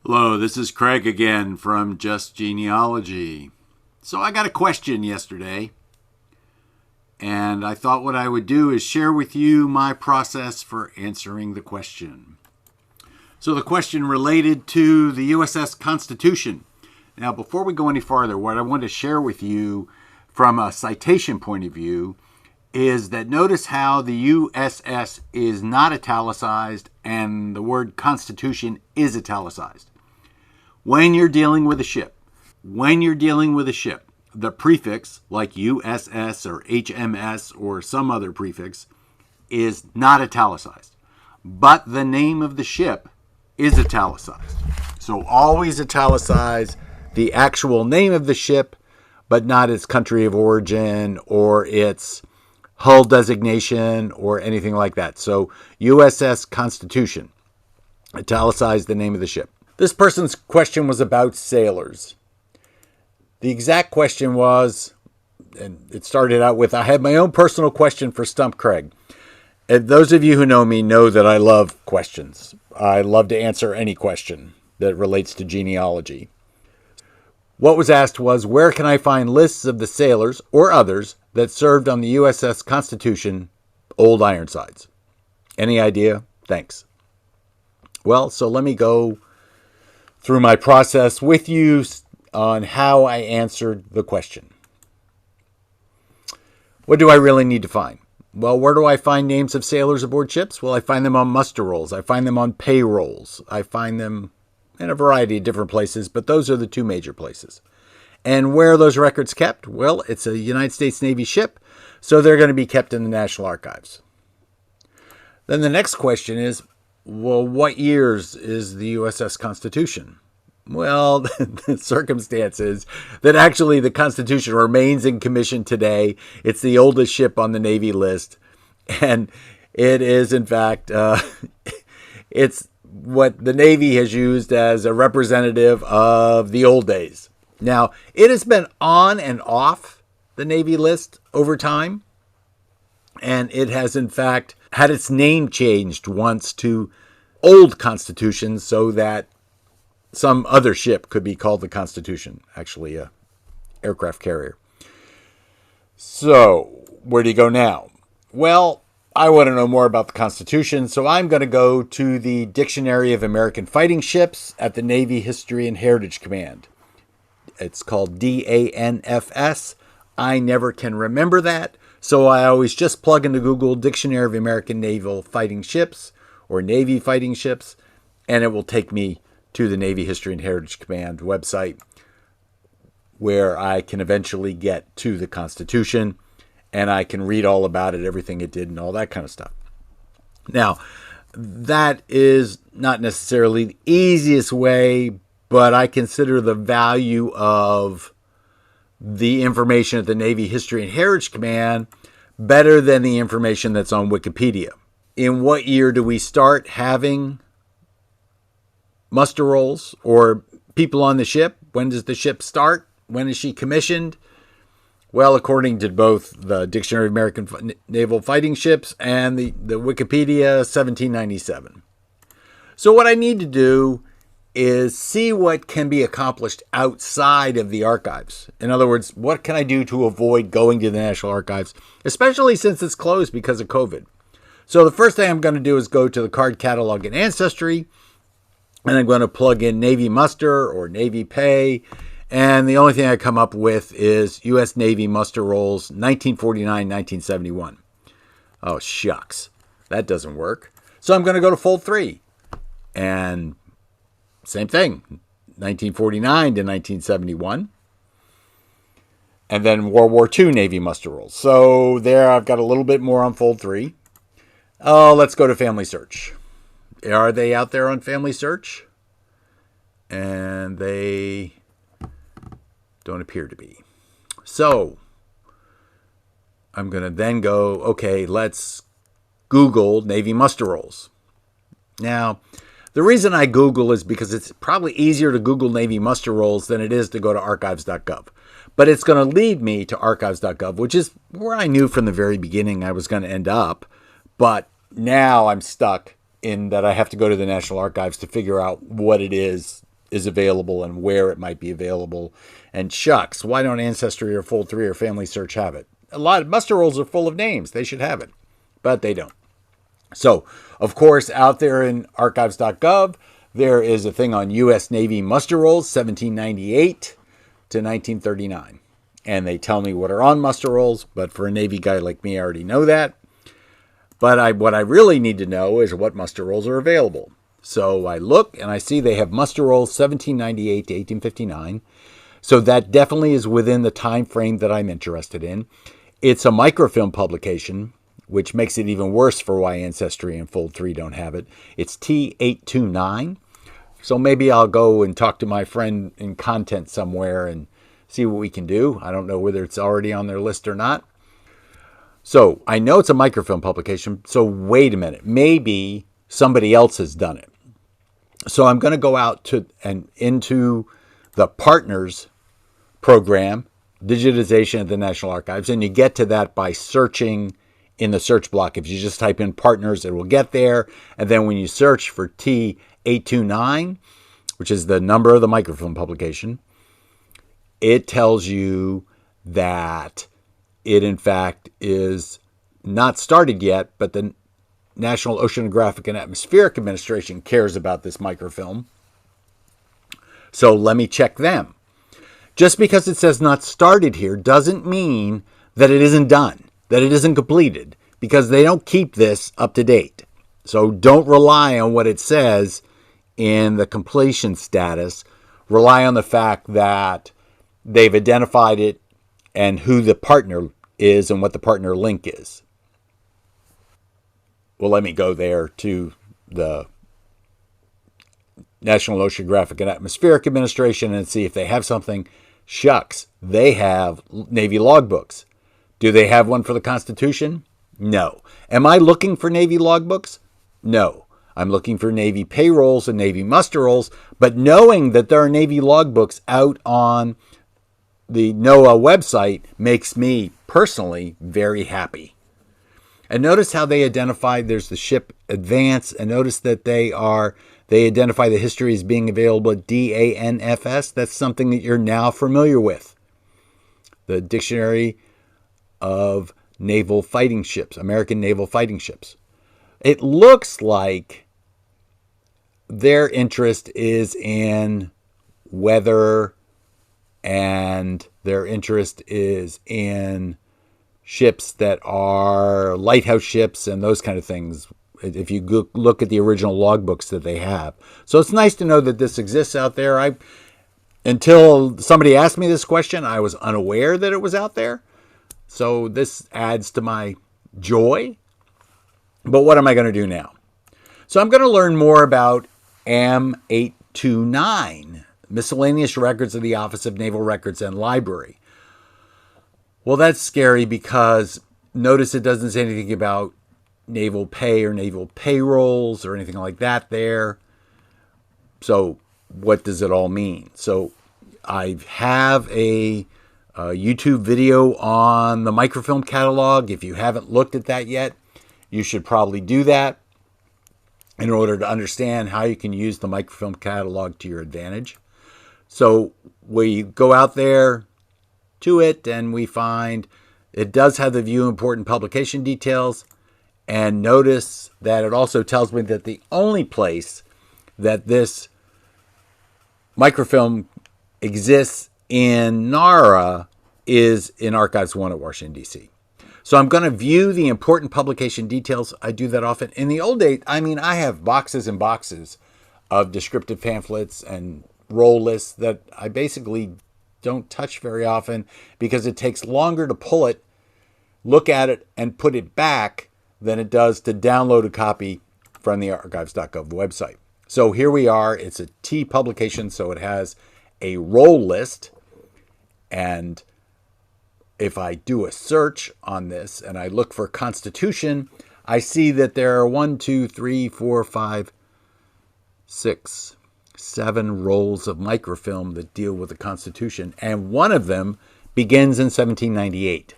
Hello, this is Craig again from Just Genealogy. So I got a question yesterday, and I thought what I would do is share with you my process for answering the question. So the question related to the USS Constitution. Now, before we go any farther, what I want to share with you from a citation point of view is that notice how the USS is not italicized and the word Constitution is italicized. When you're dealing with a ship, the prefix, like USS or HMS or some other prefix, is not italicized. But the name of the ship is italicized. So always italicize the actual name of the ship, but not its country of origin or its hull designation or anything like that. So USS Constitution, italicize the name of the ship. This person's question was about sailors. The exact question was, and it started out with, I have my own personal question for Stump Craig. And those of you who know me know that I love questions. I love to answer any question that relates to genealogy. What was asked was, where can I find lists of the sailors or others that served on the USS Constitution, old Ironsides? Any idea? Thanks. Well, so let me go through my process with you on how I answered the question. What do I really need to find? Well, where do I find names of sailors aboard ships? Well, I find them on muster rolls. I find them on payrolls. I find them in a variety of different places, but those are the two major places. And where are those records kept? Well, it's a United States Navy ship, so they're going to be kept in the National Archives. Then the next question is, well, what years is the USS Constitution? Well, the circumstance is that actually the Constitution remains in commission today. It's the oldest ship on the Navy list. And it is, in fact, it's what the Navy has used as a representative of the old days. Now, it has been on and off the Navy list over time. And it has, in fact, had its name changed once to Old Constitution so that some other ship could be called the Constitution, actually a aircraft carrier. So, where do you go now? Well, I want to know more about the Constitution, so I'm going to go to the Dictionary of American Fighting Ships at the Navy History and Heritage Command. It's called DANFS. I never can remember that, so I always just plug into Google Dictionary of American Naval Fighting Ships or Navy Fighting Ships, and it will take me to the Navy History and Heritage Command website where I can eventually get to the Constitution and I can read all about it, everything it did and all that kind of stuff. Now, that is not necessarily the easiest way, but I consider the value of the information at the Navy History and Heritage Command better than the information that's on Wikipedia. In what year do we start having muster rolls or people on the ship? When does the ship start? When is she commissioned? Well, according to both the Dictionary of American Naval Fighting Ships and the Wikipedia, 1797. So what I need to do is see what can be accomplished outside of the archives. In other words, what can I do to avoid going to the National Archives, especially since it's closed because of COVID? So the first thing I'm going to do is go to the card catalog in Ancestry, and I'm going to plug in Navy Muster or Navy Pay. And the only thing I come up with is U.S. Navy Muster Rolls 1949-1971. Oh, shucks. That doesn't work. So I'm going to go to Fold 3. And same thing, 1949 to 1971. And then World War II Navy Muster Rolls. So there I've got a little bit more on Fold 3. Oh, let's go to Family Search. Are they out there on Family Search? And they don't appear to be. So I'm going to then go, okay, let's Google Navy Muster Rolls. Now, the reason I Google is because it's probably easier to Google Navy Muster Rolls than it is to go to archives.gov. But it's going to lead me to archives.gov, which is where I knew from the very beginning I was going to end up. But now I'm stuck in that I have to go to the National Archives to figure out what it is is available and where it might be available. And shucks, why don't Ancestry or Fold3 or Family Search have it? A lot of muster rolls are full of names. They should have it, but they don't. So, of course, out there in archives.gov, there is a thing on U.S. Navy muster rolls, 1798 to 1939. And they tell me what are on muster rolls, but for a Navy guy like me, I already know that. But what I really need to know is what muster rolls are available. So I look and I see they have muster rolls 1798 to 1859. So that definitely is within the time frame that I'm interested in. It's a microfilm publication, which makes it even worse for why Ancestry and Fold3 don't have it. It's T829. So maybe I'll go and talk to my friend in content somewhere and see what we can do. I don't know whether it's already on their list or not. So I know it's a microfilm publication. So wait a minute. Maybe somebody else has done it. So I'm going to go out to and into the Partners program, digitization at the National Archives. And you get to that by searching in the search block. If you just type in Partners, it will get there. And then when you search for T829, which is the number of the microfilm publication, it tells you that it, in fact, is not started yet, but the National Oceanographic and Atmospheric Administration cares about this microfilm. So let me check them. Just because it says not started here doesn't mean that it isn't done, that it isn't completed, because they don't keep this up to date. So don't rely on what it says in the completion status. Rely on the fact that they've identified it and who the partner is and what the partner link is. Well, let me go there to the National Oceanographic and Atmospheric Administration and see if they have something. Shucks, they have Navy logbooks. Do they have one for the Constitution? No. Am I looking for Navy logbooks? No. I'm looking for Navy payrolls and Navy muster rolls, but knowing that there are Navy logbooks out on the NOAA website makes me personally very happy. And notice how they identify there's the ship Advance, and notice that they identify the history as being available at DANFS. That's something that you're now familiar with. The Dictionary of Naval Fighting Ships, American Naval Fighting Ships. It looks like their interest is in weather, and their interest is in ships that are lighthouse ships and those kind of things, if you look at the original logbooks that they have. So it's nice to know that this exists out there. Until somebody asked me this question, I was unaware that it was out there. So this adds to my joy. But what am I going to do now? So I'm going to learn more about AM829, Miscellaneous Records of the Office of Naval Records and Library. Well, that's scary because notice it doesn't say anything about naval pay or naval payrolls or anything like that there. So what does it all mean? So I have a YouTube video on the Microfilm Catalog. If you haven't looked at that yet, you should probably do that in order to understand how you can use the Microfilm Catalog to your advantage. So we go out there to it and we find it does have the view important publication details, and notice that it also tells me that the only place that this microfilm exists in NARA is in Archives 1 at Washington, D.C. So I'm going to view the important publication details. I do that often. In the old days, I have boxes and boxes of descriptive pamphlets and roll lists that I basically don't touch very often because it takes longer to pull it, look at it, and put it back than it does to download a copy from the archives.gov website. So here we are. It's a T publication, so it has a roll list. And if I do a search on this and I look for Constitution, I see that there are 7 rolls of microfilm that deal with the Constitution, and one of them begins in 1798,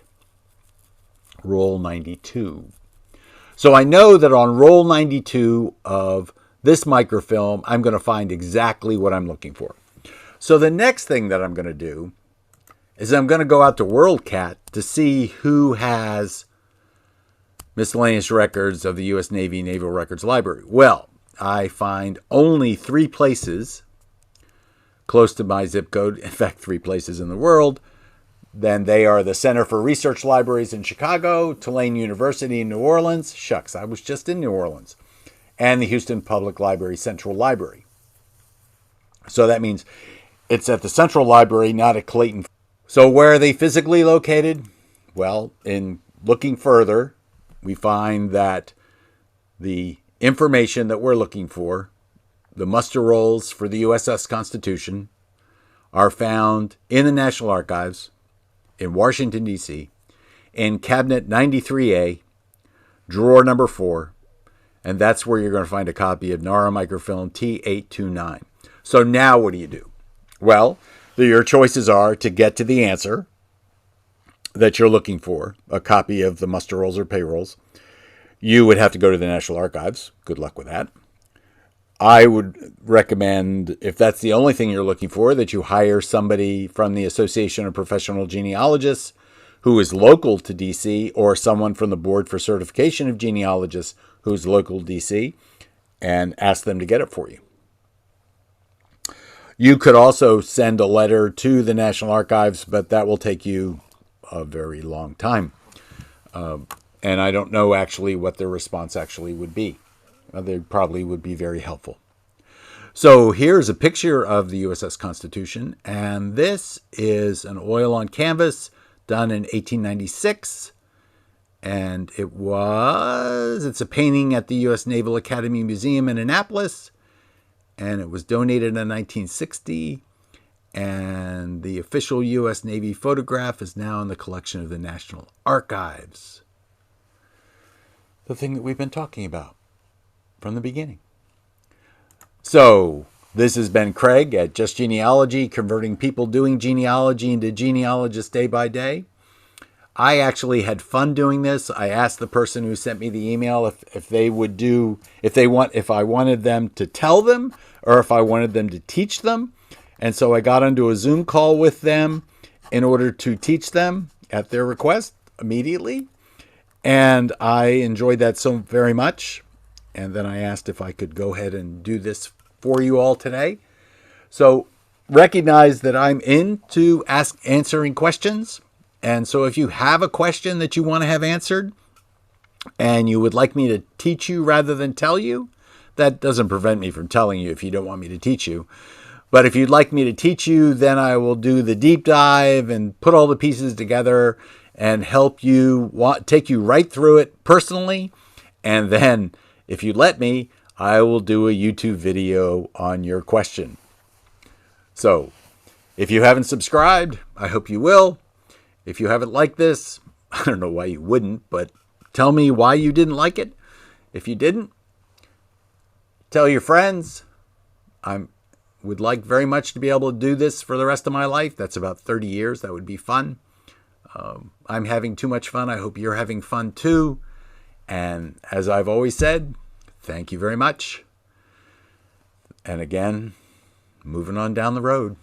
roll 92. So I know that on roll 92 of this microfilm, I'm going to find exactly what I'm looking for. So the next thing that I'm going to do is I'm going to go out to WorldCat to see who has miscellaneous records of the U.S. Navy Naval Records Library. Well, I find only 3 places close to my zip code, in fact, 3 places in the world. Then they are the Center for Research Libraries in Chicago, Tulane University in New Orleans. Shucks, I was just in New Orleans. And the Houston Public Library Central Library. So that means it's at the Central Library, not at Clayton. So where are they physically located? Well, in looking further, we find that the information that we're looking for, the muster rolls for the USS Constitution, are found in the National Archives in Washington, D.C., in Cabinet 93A, drawer number 4, and that's where you're going to find a copy of NARA Microfilm T829. So now what do you do? Well, your choices are to get to the answer that you're looking for, a copy of the muster rolls or payrolls. You would have to go to the National Archives. Good luck with that. I would recommend, if that's the only thing you're looking for, that you hire somebody from the Association of Professional Genealogists who is local to DC, or someone from the Board for Certification of Genealogists who's local to DC, and ask them to get it for you. You could also send a letter to the National Archives, but that will take you a very long time. And I don't know actually what their response actually would be. They probably would be very helpful. So here's a picture of the USS Constitution, and this is an oil on canvas done in 1896. And it's a painting at the U.S. Naval Academy Museum in Annapolis, and it was donated in 1960. And the official U.S. Navy photograph is now in the collection of the National Archives. The thing that we've been talking about from the beginning. So, this has been Craig at Just Genealogy, converting people doing genealogy into genealogists day by day. I actually had fun doing this. I asked the person who sent me the email if I wanted them to tell them or if I wanted them to teach them. And so I got onto a Zoom call with them in order to teach them at their request immediately. And I enjoyed that so very much. And then I asked if I could go ahead and do this for you all today. So recognize that I'm into answering questions. And so if you have a question that you want to have answered and you would like me to teach you rather than tell you, that doesn't prevent me from telling you if you don't want me to teach you. But if you'd like me to teach you, then I will do the deep dive and put all the pieces together and help you, take you right through it personally. And then, if you let me, I will do a YouTube video on your question. So, if you haven't subscribed, I hope you will. If you haven't liked this, I don't know why you wouldn't, but tell me why you didn't like it. If you didn't, tell your friends. I would like very much to be able to do this for the rest of my life. That's about 30 years. That would be fun. I'm having too much fun. I hope you're having fun too. And as I've always said, thank you very much. And again, moving on down the road.